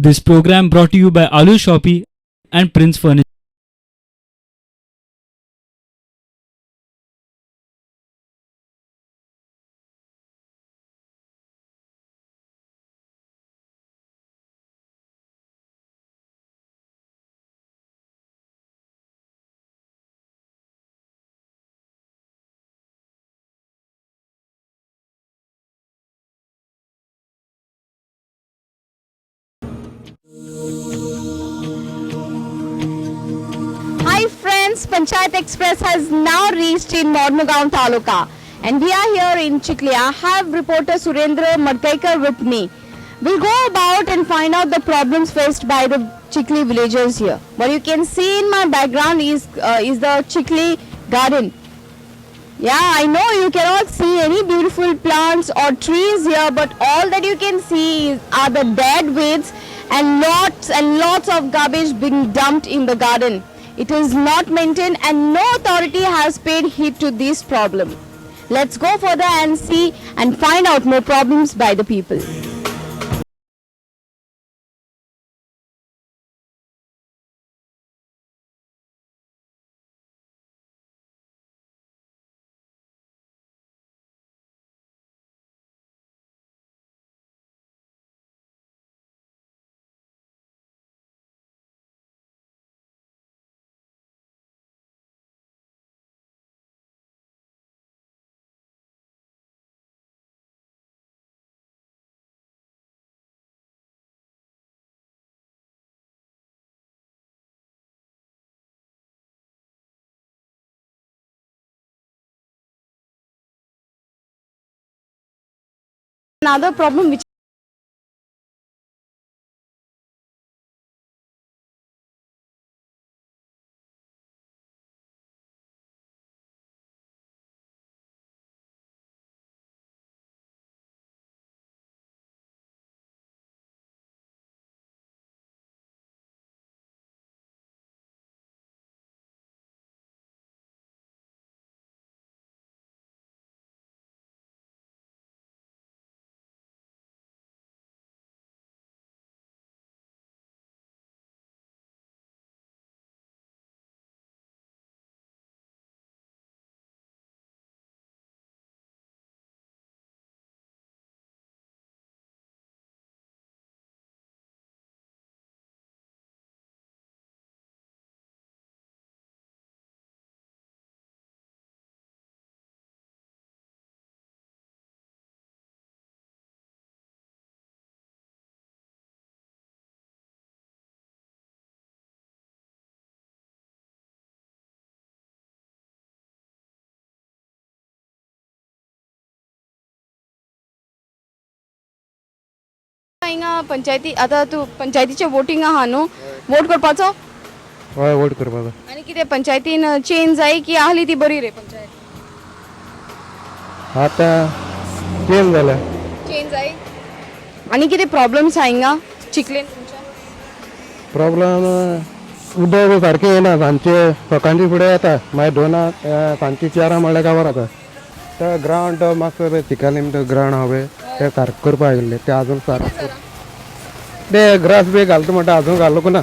This program brought to you by Alu Shoppy and Prince Furniture. Hi friends, Panchayat Express has now reached in Mormugaon Taluka and we are here in Chikli. I have reporter Surendra Madkaikar with me. We'll go about and find out the problems faced by the Chikli villagers here. What you can see in my background is the Chikli garden. Yeah, I know you cannot see any beautiful plants or trees here, but all that you can see are the dead weeds and lots of garbage being dumped in the garden. It is not maintained and no authority has paid heed to this problem. Let's go further and see and find out more problems by the people. Another problem which हिंगा पंचायती आता तू पंचायतीचे voting आहा न्हू vote करपाचो हय vote करपाचो आनी कितें पंचायतीन चेंज जाय की आहली ती बरी रे पंचायत आतां चेंज जाल्या चेंज जाय आनी कितें प्रॉब्लम्स आहा हिंगा चिकलेन तुमच्या प्रॉब्लेम उदक सारकें येना सांजचे सकाळची फुडें येता मागीर दोना सांजची 4 म्हणल्यार काबार जाता ते ग्रावंड मातसो चिकलीम तो ग्रावंड हांवें ते सारकें करपाक गेल्ले ते आजून सारकें ते ग्रास बी घालता म्हणटा आजून घालूंक ना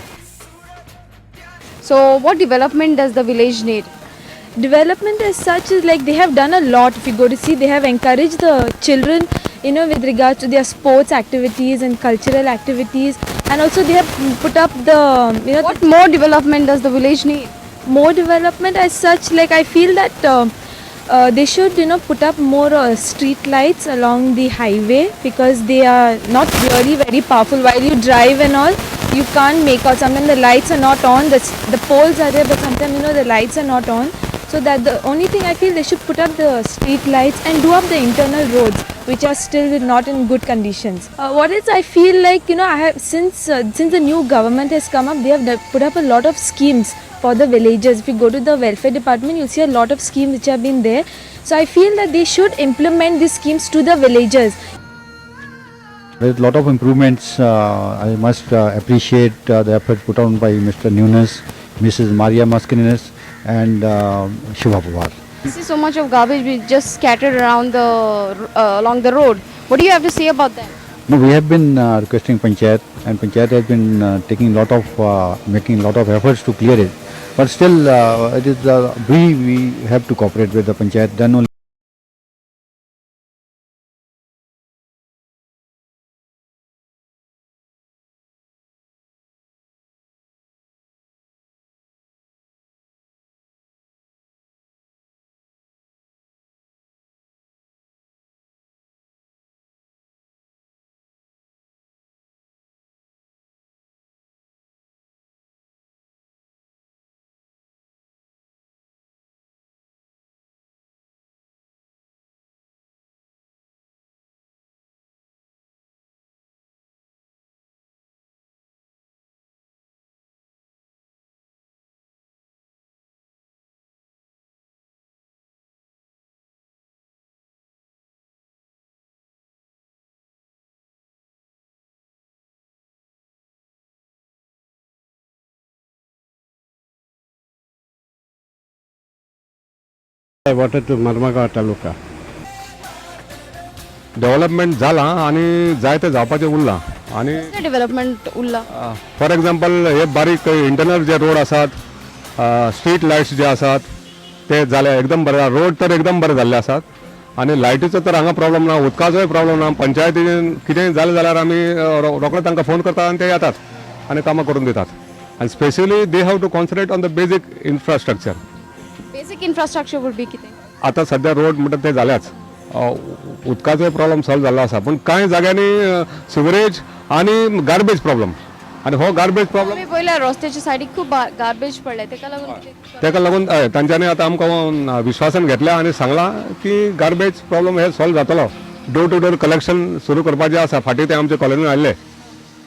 So what development does the village need? Development as such is like they have done a lot. If you go to see, they have encouraged the children, with regards to their sports activities and cultural activities, and also they have put up the, What more development does the village need? more development as such. Like I feel that they should, put up more street lights along the highway because they are not really very powerful. While you drive and all, you can't make out. Sometimes the lights are not on. The poles are there, but sometimes the lights are not on. So that the only thing I feel they should put up the street lights and do up the internal roads, which are still not in good conditions. What else I feel like, I have since the new government has come up, they have put up a lot of schemes for the villagers. If you go to the welfare department, you'll see a lot of schemes which have been there. So I feel that they should implement these schemes to the villagers. There's a lot of improvements. I must appreciate the effort put on by Mr. Nunes, Mrs. Maria Mascarenes and Shiva Pawar. I see so much of garbage just scattered around along the road. What do you have to say about that? No, we have been requesting Panchayat and Panchayat has been making lot of efforts to clear it. But still, it is we have to cooperate with the Panchayat. Then only. I wanted to Marmagaon taluka. Development झाला आणि जाय ते जावपाचें उरलां आणि development Urla. For example हे बारीक internal जे road आसात, street lights जे आसात ते जाले एकदम बरे. रोड तर एकदम बरे जाल्ले आसात आणि लायटीचो तर हांगा प्रॉब्लम ना, उदकाचोय प्रॉब्लम ना. पंचायतीन कितेंय जालें जाल्यार आमी रोखडेच तांकां फोन करतात आणि ते येतात आणि कामां करून दितात. आणि specially they have to concentrate on the basic infrastructure. Basic infrastructure would be कितें? आता सध्या रोड म्हणटा ते जाल्याच, उदकाचोय प्रॉब्लम सॉल्व जाल्लो आसा, पूण कांय जाग्यांनी सिवरेज आणि गार्बेज प्रॉब्लम. आणि हो गार्बेज प्रॉब्लम आमी पळयल्यार रस्त्याच्या सायडीक खूब गार्बेज पडले, ताका लागून तांच्यांनी आतां आमकां विश्वासान घेतल्या आनी सांगलां की गार्बेज प्रॉब्लम हे सॉल्व जातलो. डोर टू डोर कलेक्शन सुरू करपाचें आसा. फाटीं ते आमचे कॉलनीन आयिल्ले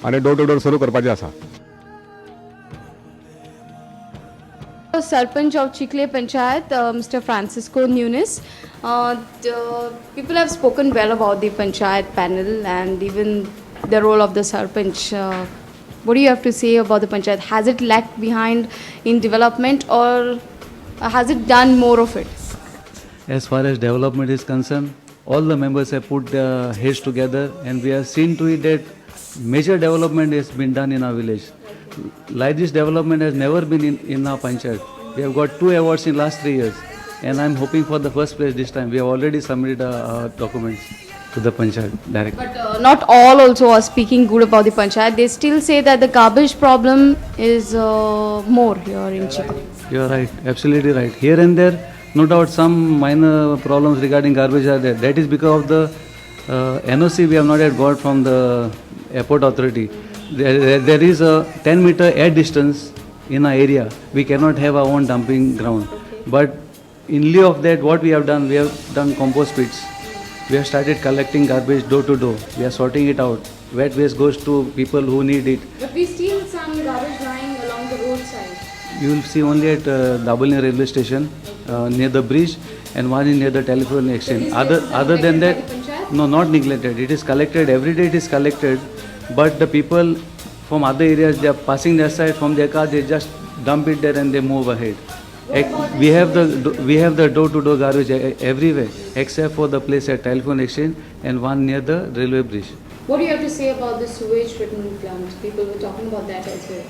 आनी डोर टू डोर सुरू करपाचें आसा. Sarpanch of Chikle Panchayat, Mr. Francisco Nunes. People have spoken well about the Panchayat panel and even the role of the Sarpanch. What do you have to say about the Panchayat? Has it lagged behind in development or has it done more of it? As far as development is concerned, all the members have put their heads together and we have seen to it that major development has been done in our village. Like this development has never been in our Panchayat. We have got 2 awards in last 3 years and I'm hoping for the first place this time. We have already submitted our documents to the Panchayat directly. But not all also are speaking good about the Panchayat. They still say that the garbage problem is more here in Chikle. You are right, absolutely right. Here and there, no doubt some minor problems regarding garbage are there. That is because of the NOC we have not yet got from the airport authority. There is a 10-meter air distance in our area. We cannot have our own dumping ground. But in lieu of that, what we have done compost pits. We have started collecting garbage door to door. We are sorting it out. Wet waste goes to people who need it. But we see some garbage lying along the roadside. You will see only at Dabolim railway station near the bridge and one near the telephone exchange. Other than that, no, not neglected. It is collected every day. It is collected, but the people from other areas, they are passing their side from their car. They just dump it there and they move ahead. We have the door-to-door garbage everywhere except for the place at telephone exchange and one near the railway bridge. What do you have to say about the sewage treatment plant? People were talking about that as well.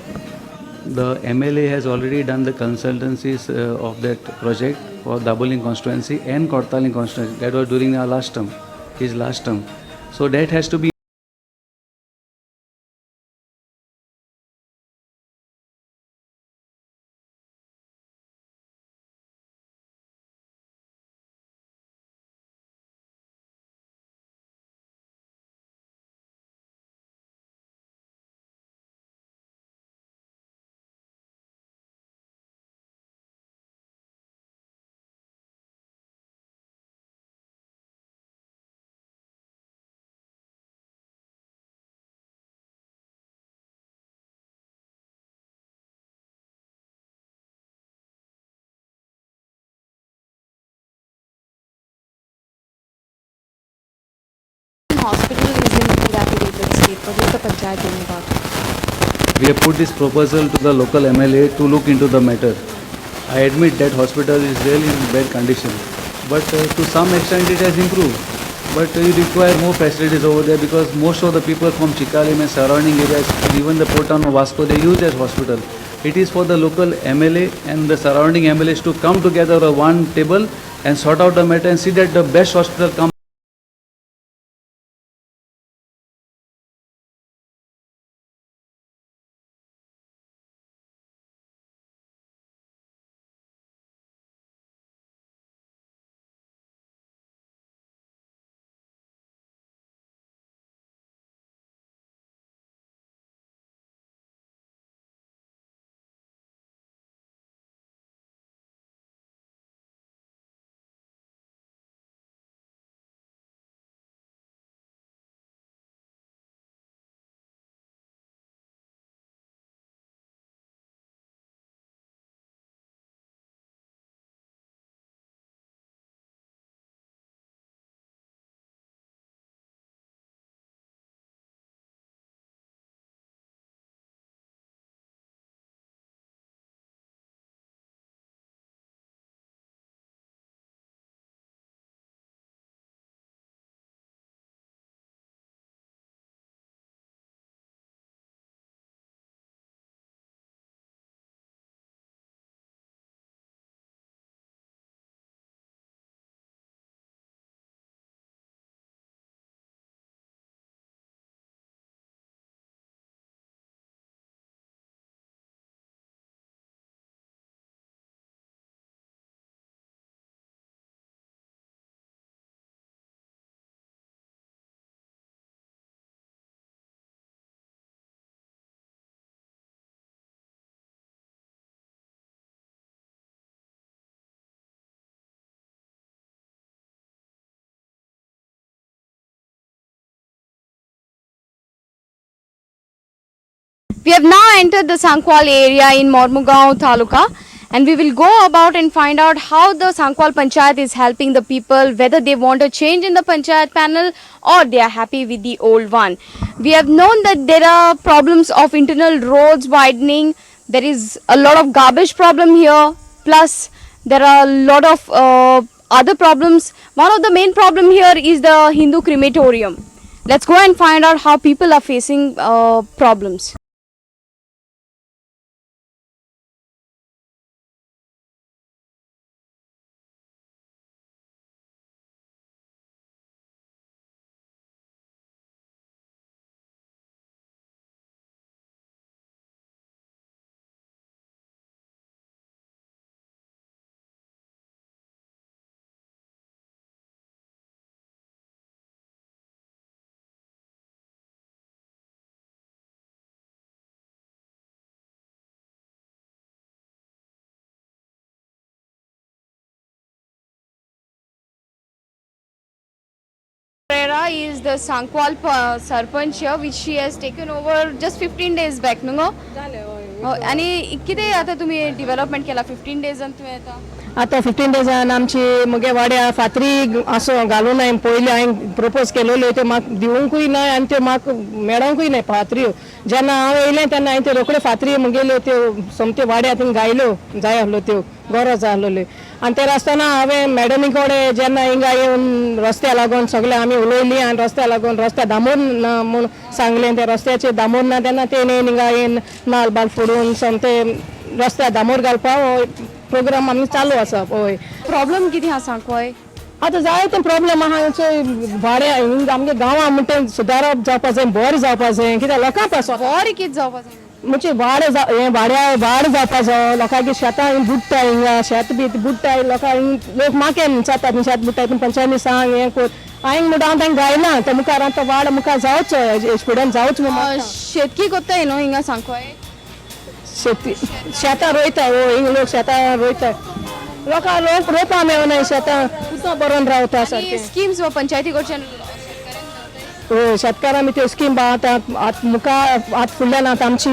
The MLA has already done the consultancies of that project for Dabolim constituency and Kortaling constituency. That was during our last term, his last term. So that has to be hospital is in dilapidated state. What is the Panchayat doing about it? We have put this proposal to the local MLA to look into the matter. I admit that hospital is really in bad condition, but to some extent it has improved. but you require more facilities over there because most of the people from Chikalim and surrounding areas, even the Port town of Vasco, they use as hospital. It is for the local MLA and the surrounding MLAs to come together at one table and sort out the matter and see that the best hospital comes. We have now entered the Sankwal area in Mormugaon Taluka, and we will go about and find out how the Sankwal Panchayat is helping the people, whether they want a change in the Panchayat panel or they are happy with the old one. We have known that there are problems of internal roads widening, there is a lot of garbage problem here, plus there are a lot of other problems. One of the main problem here is the Hindu crematorium. Let's go and find out how people are facing problems. Pereira is the Sankwal Sarpanch here, which she has taken over just 15 days back, no? आणि किती आता तुम्ही development केला 15 days आणि तुम्ही आता 15 days आमची मुगे वाड्या फातरी असो घालून हांवें पयलीं हांवें प्रपोज केलेल्यो त्यो म्हाका दिवंकूय ना आनी त्यो म्हाका मेळोंकूय ना फातऱ्यो जेन्ना हांव येयलें तेन्ना हांवें त्यो रोखड्यो फातरी मुगेल्यो त्यो सोमत्यो वाड्या थिंग गायल्यो जाय आसल्यो त्यो गरज आसलेल्यो आनी ते रस्त्याना हांवें मॅडमी कडेन जेन्ना हिंगा येवन रस्त्या लागून सगळे आमी उलयलीं आनी रस्त्या लागून रस्त्या दामोर ना म्हूण सांगलें ते रस्त्याचेर दामोर ना तेन्ना तेणें हिंगा येवन नाल बाल फोडून सोमते रस्त्या दामोर घालपाक प्रोग्राम आमी चालू आसा पळय. प्रॉब्लेम कितें आसा सांगोय आतां जायते प्रॉब्लेम आहा भाड्या आमगे गांवां म्हणटा सुदारप जावपा जाय बरें जावपा जाय कित्याक लोकां पासो बरें कितें जावपा जाय म्हणजे हें भाड जावपा जाय लोकांगे शेतां बुडटाय हिंगा शेत बी बुडटाय लोक माके जातात शेत बुडटाय पूण पंचायती सांग हें कोर हांवें म्हणटा हांव तांकां गायना ते मुखार आतां वाड मुखार जावचो फुड्यान जावच म्हणून शेतकी कोत्ताय न्हू हिंगा सांगोय शेतां रोयताय हिंग लोक शेतां रोयताय लोकां लोक रोवपा मेळना शेतां उदक बरोवन रावता सारकें स्किम्स पंचायती कडच्यान शेतकारां त्यो स्कीम आतां मुखार आतां फुडल्यान आतां आमची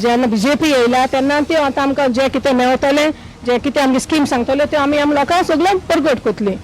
जेन्ना BJP येयला तेन्ना त्यो आतां आमकां जें कितें मेळटलें जें कितें आमगे स्कीम सांगतल्यो त्यो आमी लोकांक सगळ्यांक परगट कोतली.